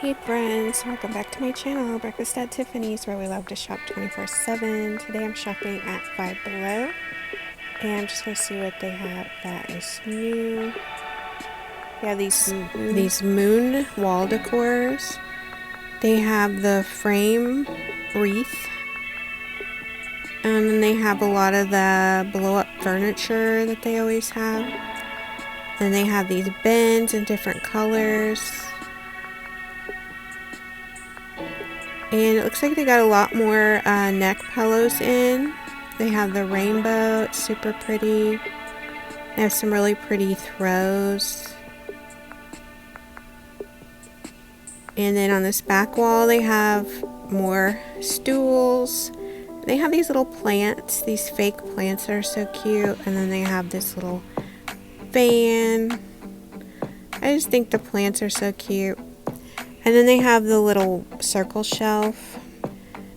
Hey friends, welcome back to my channel, Breakfast at Tiffany's, where we love to shop 24/7. Today I'm shopping at Five Below, and I'm just going to see what they have that is new. They have these moon wall decors. They have the frame wreath, and then they have a lot of the blow-up furniture that they always have. Then they have these bins in different colors. And it looks like they got a lot more neck pillows in. They have the rainbow, it's super pretty. They have some really pretty throws. And then on this back wall they have more stools. They have these little plants, these fake plants that are so cute. And then they have this little fan. I just think the plants are so cute. And then they have the little circle shelf.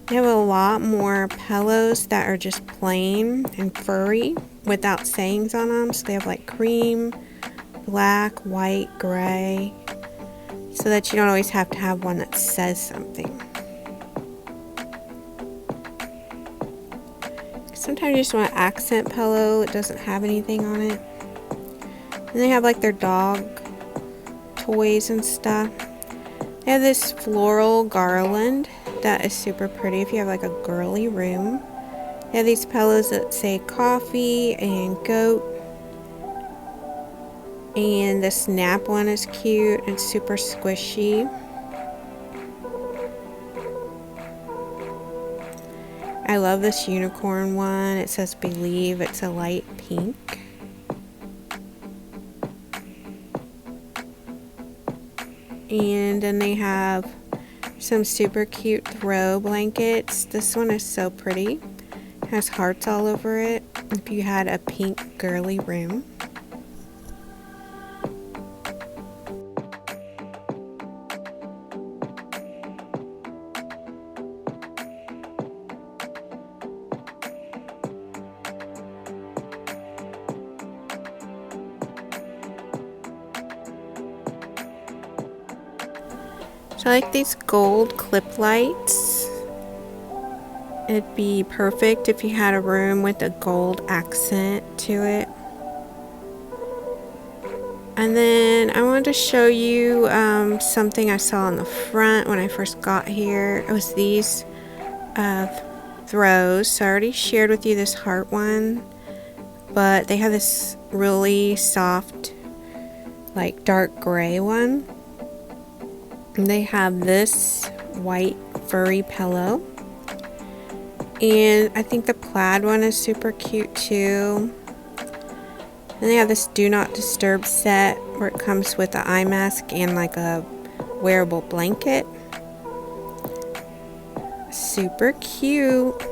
They have a lot more pillows that are just plain and furry without sayings on them. So they have like cream, black, white, gray, so that you don't always have to have one that says something. Sometimes you just want an accent pillow. It doesn't have anything on it. And they have like their dog toys and stuff. They have this floral garland that is super pretty if you have like a girly room. They have these pillows that say coffee and goat. And the snap one is cute and super squishy. I love this unicorn one. It says believe. It's a light pink. And then they have some super cute throw blankets. This one is so pretty. It has hearts all over it. If you had a pink girly room. So I like these gold clip lights. It'd be perfect if you had a room with a gold accent to it. And then I wanted to show you something I saw on the front when I first got here. It was these throws. So I already shared with you this heart one, but they have this really soft, like dark gray one. And they have this white furry pillow. And I think the plaid one is super cute too. And they have this do not disturb set where it comes with an eye mask and like a wearable blanket. Super cute.